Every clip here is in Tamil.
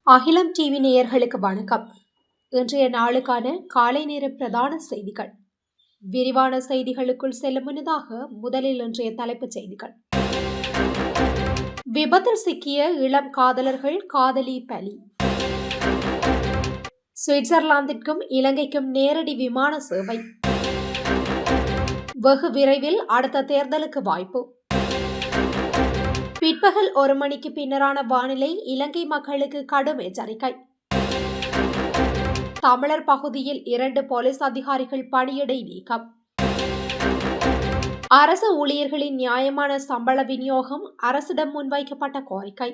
அகிலம் டிவி நேயர்களுக்கு வணக்கம். இன்றைய நாளுக்கான காலை நேர பிரதான செய்திகள். விரிவான செய்திகளுக்குள் செல்லும் முன்னதாக முதலில் இன்றைய தலைப்புச் செய்திகள். விபத்தில் சிக்கிய இளம் காதலர்கள், காதலி பலி. சுவிட்சர்லாந்திற்கும் இலங்கைக்கும் நேரடி விமான சேவை. வெகு விரைவில் அடுத்த தேர்தலுக்கு வாய்ப்பு. பிற்பகல் 1 மணிக்கு பின்னரான வானிலை, இலங்கை மக்களுக்கு கடும் எச்சரிக்கை. தமிழர் பகுதியில் 2 போலீஸ் அதிகாரிகள் பணியிடை நீக்கம். அரசு ஊழியர்களின் நியாயமான சம்பள விநியோகம், அரசிடம் முன்வைக்கப்பட்ட கோரிக்கை.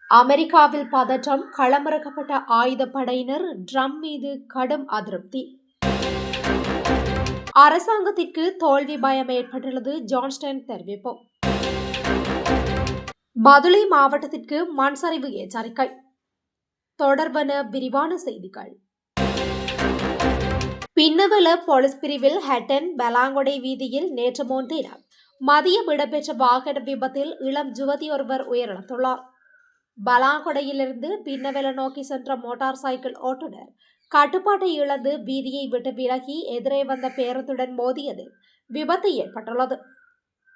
அமெரிக்காவில் பதற்றம், களமிறக்கப்பட்ட ஆயுதப்படையினர், ட்ரம்ப் மீது கடும் அதிருப்தி. அரசாங்கத்திற்கு தோல்வி பயம் ஏற்பட்டுள்ளது, ஜான்ஸ்டன் தெரிவிப்பு. பதுளை மாவட்டத்திற்கு மண் சரிவு எச்சரிக்கை. தொடர்பான விரிவான செய்திகள். பின்னவல போலீஸ் பிரிவில் ஹட்டன் பலாங்கொடை வீதியில் நேற்று முன்தினம் மதியம் இடம்பெற்ற வாகன விபத்தில் இளம் யுவதி ஒருவர் உயிரிழந்துள்ளார். பலாங்கொடையிலிருந்து பின்னவல நோக்கி சென்ற மோட்டார் சைக்கிள் ஓட்டுநர் கட்டுப்பாட்டை இழந்து வீதியை விட்டு விலகி எதிரே வந்த பேருந்துடன் மோதியதில் விபத்து ஏற்பட்டுள்ளது.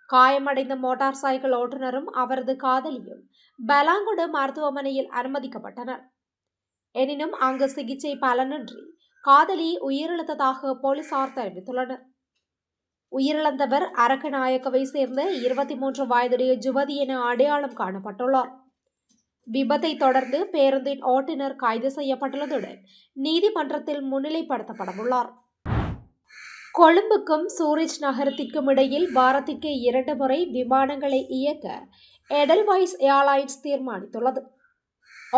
காயமடைந்த மோட்டார் சைக்கிள் ஓட்டுநரும் அவரது காதலியும் பலாங்கொடு மருத்துவமனையில் அனுமதிக்கப்பட்டனர். எனினும் அங்கு சிகிச்சை பலனின்றி காதலி உயிரிழந்ததாக போலீசார் தெரிவித்துள்ளனர். உயிரிழந்தவர் அரக்கநாயக்கவை சேர்ந்த 23 வயதுடைய யுவதி என அடையாளம் காணப்பட்டுள்ளார். விபத்தை தொடர்ந்து பேருந்தின் ஓட்டுநர் கைது செய்யப்பட்டுள்ளதுடன் நீதிமன்றத்தில் முன்னிலைப்படுத்தப்படவுள்ளார். கொழும்புக்கும் சூரிச் நகரத்திற்கும் இடையில் வாரத்திற்கு 2 முறை விமானங்களை இயக்க எடல்வைஸ் ஏர்லைன்ஸ் தீர்மானித்துள்ளது.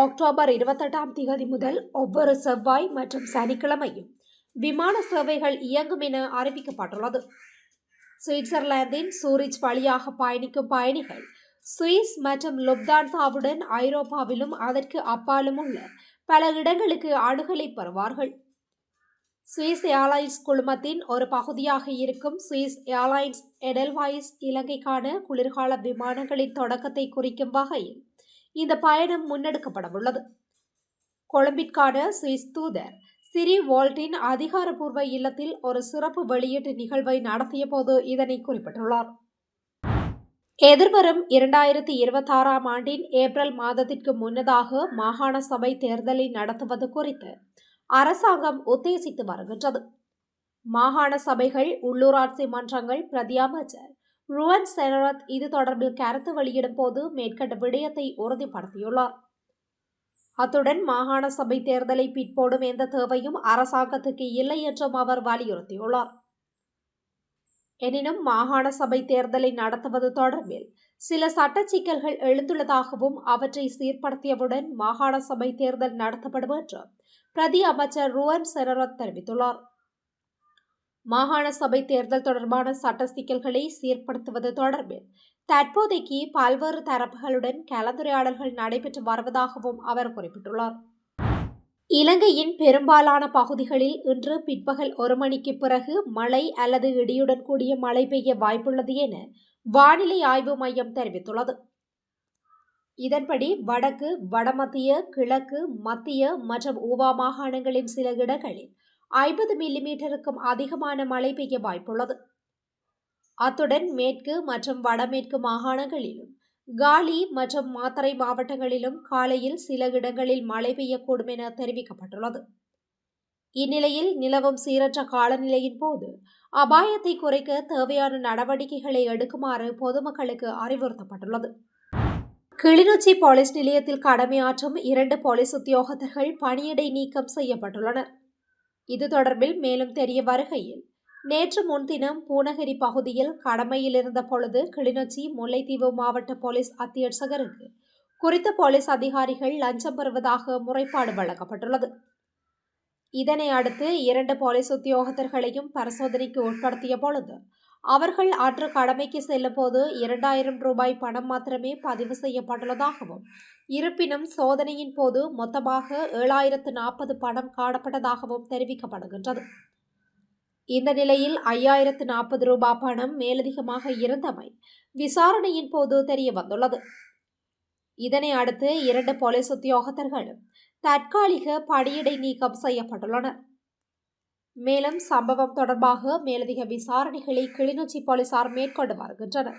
அக்டோபர் 28ஆம் தேதி முதல் ஒவ்வொரு செவ்வாய் மற்றும் சனிக்கிழமையும் விமான சேவைகள் இயங்கும் என அறிவிக்கப்பட்டுள்ளது. சுவிட்சர்லாந்தின் சூரிச் வழியாக பயணிக்கும் பயணிகள் சுவிஸ் மற்றும் லுப்தான்சாவுடன் ஐரோப்பாவிலும் அதற்கு அப்பாலும் உள்ள பல இடங்களுக்கு அணுகலை பெறுவார்கள். சுவிஸ் ஏர்லைன்ஸ் குழுமத்தின் ஒரு பகுதியாக இருக்கும் சுவிஸ் ஏர்லைன்ஸ் எடல்வைஸ் இலங்கைக்கான குளிர்கால விமானங்களின் தொடக்கத்தை குறிக்கும் வகையில் இந்த பயணம் முன்னெடுக்கப்படவுள்ளது. கொழும்பிற்கான சுவிஸ் தூதர் சிரி வோல்ட்டின் அதிகாரப்பூர்வ இல்லத்தில் ஒரு சிறப்பு வெளியீட்டு நிகழ்வை நடத்திய போது இதனை குறிப்பிட்டுள்ளார். எதிர்வரும் 2026ஆம் ஆண்டின் ஏப்ரல் மாதத்திற்கு முன்னதாக மாகாண சபை தேர்தலை நடத்துவது குறித்து அரசாங்கம் உத்தேசித்து வருகின்றது. மாகாண சபைகள், உள்ளூராட்சி மன்றங்கள் பிரதி அமைச்சர் ருவன் செனரத் இது தொடர்பில் கருத்து வெளியிடும் போது மேற்கண்ட விடயத்தை உறுதிப்படுத்தியுள்ளார். அத்துடன் மாகாண சபை தேர்தலை பிற்போடும் எந்த தேவையும் அரசாங்கத்துக்கு இல்லை என்றும் அவர் வலியுறுத்தியுள்ளார். எனினும் மாகாண சபை தேர்தலை நடத்துவது தொடர்பில் சில சட்ட சிக்கல்கள் எழுந்துள்ளதாகவும் அவற்றை சீர்படுத்தியவுடன் மாகாண சபை தேர்தல் நடத்தப்படும் என்றும் பிரதி அமைச்சர் ருவன் செனரத் தெரிவித்துள்ளார். மாகாண சபை தேர்தல் தொடர்பான சட்ட சிக்கல்களை சீர்படுத்துவது தொடர்பில் தற்போதைக்கு பல்வேறு தரப்புகளுடன் கலந்துரையாடல்கள் நடைபெற்று வருவதாகவும் அவர் குறிப்பிட்டுள்ளார். இலங்கையின் பெரும்பாலான பகுதிகளில் இன்று பிற்பகல் 1 மணிக்கு பிறகு மழை அல்லது இடியுடன் கூடிய மழை பெய்ய வாய்ப்புள்ளது என வானிலை ஆய்வு மையம் தெரிவித்துள்ளது. இதன்படி வடக்கு, வடமத்திய, கிழக்கு, மத்திய மற்றும் ஊவா மாகாணங்களின் சில இடங்களில் 50 மில்லிமீட்டருக்கும் அதிகமான மழை பெய்ய வாய்ப்புள்ளது. அத்துடன் மேற்கு மற்றும் வடமேற்கு மாகாணங்களிலும் காலி மற்றும் மாத்தறை மாவட்டங்களிலும் காலையில் சில இடங்களில் மழை பெய்யக்கூடும் என தெரிவிக்கப்பட்டுள்ளது. இந்நிலையில் நிலவும் சீரற்ற காலநிலையின் போது அபாயத்தை குறைக்க தேவையான நடவடிக்கைகளை எடுக்குமாறு பொதுமக்களுக்கு அறிவுறுத்தப்பட்டுள்ளது. கிளிநொச்சி போலீஸ் நிலையத்தில் கடமையாற்றும் 2 போலீஸ் உத்தியோகத்தர்கள் பணியிடை நீக்கம் செய்யப்பட்டுள்ளனர். இது தொடர்பில் மேலும் தெரிய வருகையில், நேற்று முன்தினம் பூநகரி பகுதியில் கடமையில் இருந்த பொழுது கிளிநொச்சி முல்லைத்தீவு மாவட்ட போலீஸ் அத்தியட்சகருக்கு குறித்த போலீஸ் அதிகாரிகள் லஞ்சம் பெறுவதாக முறைப்பாடு வழங்கப்பட்டுள்ளது. இதனை அடுத்து 2 போலீஸ் உத்தியோகத்தர்களையும் பரிசோதனைக்கு உட்படுத்திய பொழுது அவர்கள் அன்று கடமைக்கு செல்லும் போது 2000 ரூபாய் பணம் மாத்திரமே பதிவு செய்யப்பட்டுள்ளதாகவும், இருப்பினும் சோதனையின் போது மொத்தமாக 7040 பணம் காணப்பட்டதாகவும் தெரிவிக்கப்படுகின்றது. இந்த நிலையில் 5040 ரூபாய் பணம் மேலதிகமாக இருந்தமை விசாரணையின் போது தெரிய வந்துள்ளது. இதனை அடுத்து 2 போலீஸ் உத்தியோகத்தர்களும் தற்காலிக பணியிடை நீக்கம் செய்யப்பட்டுள்ளனர். மேலும் சம்பவம் தொடர்பாக மேலதிக விசாரணைகளை கிளிநொச்சி போலீசார் மேற்கொண்டு வருகின்றனர்.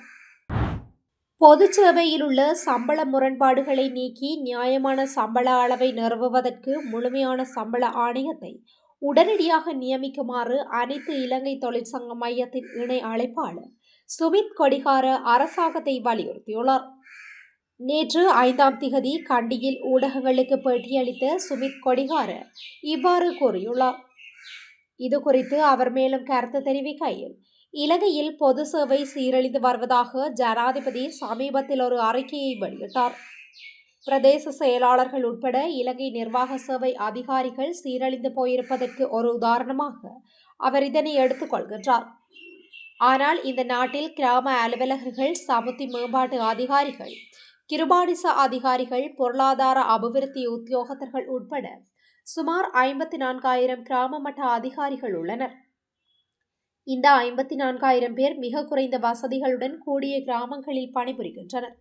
பொது சேவையில் உள்ள சம்பள முரண்பாடுகளை நீக்கி நியாயமான சம்பள அளவை நிறுவுவதற்கு முழுமையான சம்பள ஆணையத்தை உடனடியாக நியமிக்குமாறு அனைத்து இலங்கை தொழிற்சங்க மையத்தின் இணை அழைப்பாளர் சுமித் கொடிகார அரசாங்கத்தை வலியுறுத்தியுள்ளார். நேற்று 5ஆம் திகதி கண்டியில் ஊடகங்களுக்கு பேட்டியளித்த சுமித் கொடிகார இவ்வாறு கூறியுள்ளார். இதுகுறித்து அவர் மேலும் கருத்து தெரிவிக்கையில், இலங்கையில் பொது சேவை சீரழிந்து வருவதாக ஜனாதிபதி சமீபத்தில் ஒரு அறிக்கையை வெளியிட்டார். பிரதேச செயலாளர்கள் உட்பட இலங்கை நிர்வாக சேவை அதிகாரிகள் சீரழிந்து போயிருப்பதற்கு ஒரு உதாரணமாக அவர் இதனை எடுத்துக் கொள்கின்றார். ஆனால் இந்த நாட்டில் கிராம அலுவலகர்கள், சமுத்தி மேம்பாட்டு அதிகாரிகள், கிருபானிச அதிகாரிகள், பொருளாதார அபிவிருத்தி உத்தியோகத்தர்கள் உட்பட சுமார் 54,000 கிராம மட்ட அதிகாரிகள் உள்ளனர். இந்த 54,000 பேர் மிக குறைந்த வசதிகளுடன் கூடிய கிராமங்களில் பணிபுரிகின்றனர்.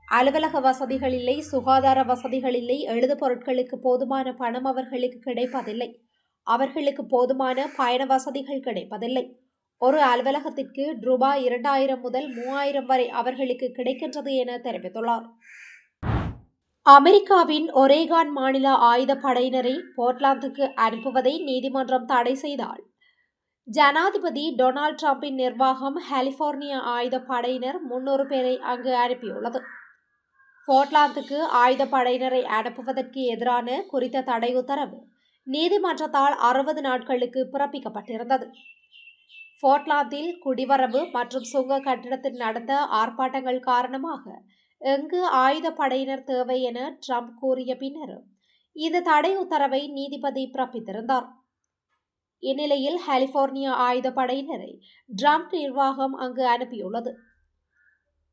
அலுவலக வசதிகள் இல்லை, சுகாதார வசதிகள் இல்லை, எழுது பொருட்களுக்கு போதுமான பணம் அவர்களுக்கு கிடைப்பதில்லை, அவர்களுக்கு போதுமான பயண வசதிகள் கிடைப்பதில்லை. ஒரு அலுவலகத்திற்கு ரூபாய் 2,000 முதல் 3,000 வரை அவர்களுக்கு கிடைக்கின்றது என தெரிவித்துள்ளார். அமெரிக்காவின் ஒரேகான் மாநில ஆயுத படையினரை போர்ட்லாந்துக்கு அனுப்புவதை நீதிமன்றம் தடை செய்தால் ஜனாதிபதி டொனால்ட் ட்ரம்பின் நிர்வாகம் கலிபோர்னியா ஆயுத படையினர் 300 பேரை அங்கு அனுப்பியுள்ளது. போர்ட்லாந்துக்கு ஆயுத படையினரை அனுப்புவதற்கு எதிரான குறித்த தடை உத்தரவு நீதிமன்றத்தால் 60 நாட்களுக்கு பிறப்பிக்கப்பட்டிருந்தது. போர்ட்லாந்தில் குடிவரவு மற்றும் சுங்க கட்டிடத்தில் நடந்த ஆர்ப்பாட்டங்கள் காரணமாக எங்கு ஆயுத படையினர் தேவை என ட்ரம்ப் கூறிய பின்னரும் இந்த தடை உத்தரவை நீதிபதி பிறப்பித்திருந்தார். இந்நிலையில் கலிபோர்னியா ஆயுத படையினரை ட்ரம்ப் நிர்வாகம் அங்கு அனுப்பியுள்ளது.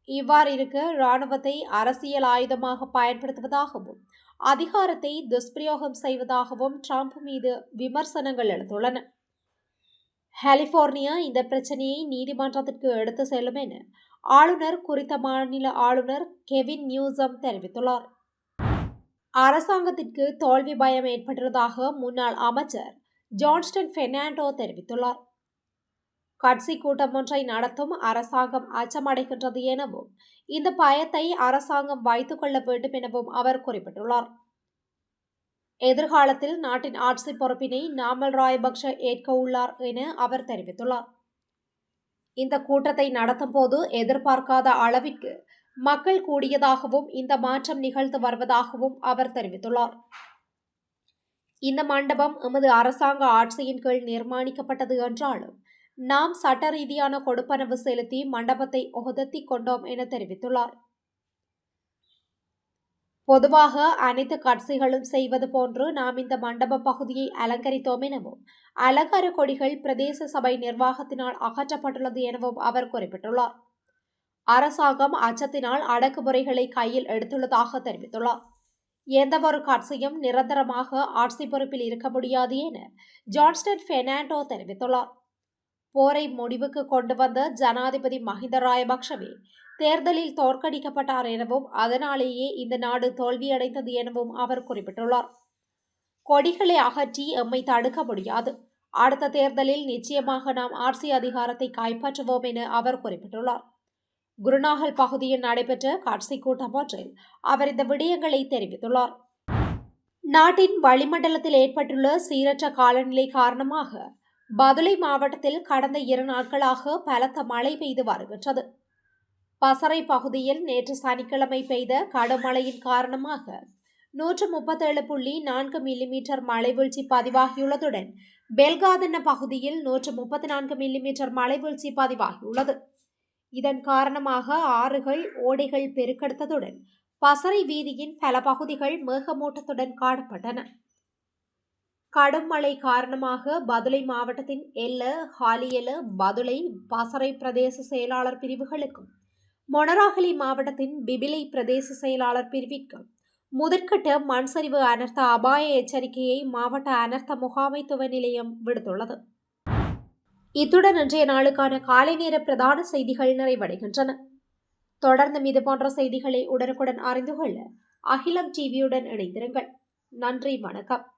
இவ்வாறு இருக்க இராணுவத்தை அரசியல் ஆயுதமாக பயன்படுத்துவதாகவும் அதிகாரத்தை துஷ்பிரயோகம் செய்வதாகவும் ட்ரம்ப் மீது விமர்சனங்கள் எழுந்துள்ளன. கலிபோர்னியா இந்த பிரச்சனையை நீதிமன்றத்திற்கு எடுத்து செல்லும் என ஆளுநர் குறித்த மாநில ஆளுநர் கெவின் நியூசம் தெரிவித்துள்ளார். அரசாங்கத்திற்கு தோல்வி பயம் ஏற்பட்டுள்ளதாக முன்னாள் அமைச்சர் ஜான்ஸ்டன் பெர்னாண்டோ தெரிவித்துள்ளார். கட்சி கூட்டம் ஒன்றை நடத்தும் அரசாங்கம் அச்சமடைகின்றது எனவும் இந்த பயத்தை அரசாங்கம் வைத்துக் கொள்ள வேண்டும் எனவும் அவர் குறிப்பிட்டுள்ளார். எதிர்காலத்தில் நாட்டின் ஆட்சி பொறுப்பினை நாமல் ராயபக்ஷ ஏற்க உள்ளார் என அவர் தெரிவித்துள்ளார். இந்த கூட்டத்தை நடத்தும் போது எதிர்பார்க்காத அளவிற்கு மக்கள் கூடியதாகவும் இந்த மாற்றம் நிகழ்ந்து வருவதாகவும் அவர் தெரிவித்துள்ளார். இந்த மண்டபம் எமது அரசாங்க ஆட்சியின் கீழ் நிர்மாணிக்கப்பட்டது என்றாலும் நாம் சட்ட ரீதியான கொடுப்பனவு செலுத்தி மண்டபத்தை ஒதுக்கிக் கொண்டோம் என தெரிவித்துள்ளார். பொதுவாக அனைத்து கட்சிகளும் செய்வது போன்று நாம் இந்த மண்டப பகுதியை அலங்கரித்தோம் எனவும் அலங்கார கொடிகள் பிரதேச சபை நிர்வாகத்தினால் அகற்றப்பட்டுள்ளது எனவும் அவர் குறிப்பிட்டுள்ளார். அரசாங்கம் அச்சத்தினால் அடக்குமுறைகளை கையில் எடுத்துள்ளதாக தெரிவித்துள்ளார். எந்தவொரு கட்சியும் நிரந்தரமாக ஆட்சி பொறுப்பில் இருக்க முடியாது என ஜான்ஸ்டன் பெர்னாண்டோ தெரிவித்துள்ளார். போரை முடிவுக்கு கொண்டு வந்த ஜனாதிபதி மஹிந்த ராயபக்ஷவே தேர்தலில் தோற்கடிக்கப்பட்டார் எனவும் அதனாலேயே இந்த நாடு தோல்வியடைந்தது எனவும் அவர் குறிப்பிட்டுள்ளார். கொடிகளை அகற்றி எம்மை தடுக்க முடியாது. அடுத்த தேர்தலில் நிச்சயமாக நாம் ஆட்சி அதிகாரத்தை கைப்பற்றுவோம் என அவர் குறிப்பிட்டுள்ளார். குருநாகல் பகுதியில் நடைபெற்ற கட்சி கூட்டம் ஒன்றில் அவர் இந்த விடயங்களை தெரிவித்துள்ளார். நாட்டின் வளிமண்டலத்தில் ஏற்பட்டுள்ள சீரற்ற காலநிலை காரணமாக பதுளை மாவட்டத்தில் கடந்த 2 நாட்களாக பலத்த மழை பெய்து வருகின்றது. பசறை பகுதியில் நேற்று சனிக்கிழமை பெய்த கடும் மழையின் காரணமாக 137.4 மில்லிமீட்டர் மழை வீழ்ச்சி பதிவாகியுள்ளதுடன் பெல்காதன பகுதியில் 134 மில்லிமீட்டர் மழை வீழ்ச்சி பதிவாகியுள்ளது. இதன் காரணமாக ஆறுகள், ஓடைகள் பெருக்கெடுத்ததுடன் பசறை வீதியின் பல பகுதிகள் மேகமூட்டத்துடன் காணப்பட்டன. கடும் மழை காரணமாக பதுளை மாவட்டத்தின் எல்ல, ஹாலியல, பதுளை, பசறை பிரதேச செயலாளர் பிரிவுகளுக்கும் மொனராகலை மாவட்டத்தின் பிபிலை பிரதேச செயலாளர் பிரிவிற்கும் முதற்கட்ட மண் சரிவு அனர்த்த அபாய எச்சரிக்கையை மாவட்ட அனர்த்த முகாமைத்துவ நிலையம் விடுத்துள்ளது. இத்துடன் இன்றைய நாளுக்கான காலை நேர பிரதான செய்திகள் நிறைவடைகின்றன. தொடர்ந்தும் இதுபோன்ற செய்திகளை உடனுக்குடன் அறிந்து கொள்ள அகிலம் டிவியுடன் இணைந்திருங்கள். நன்றி, வணக்கம்.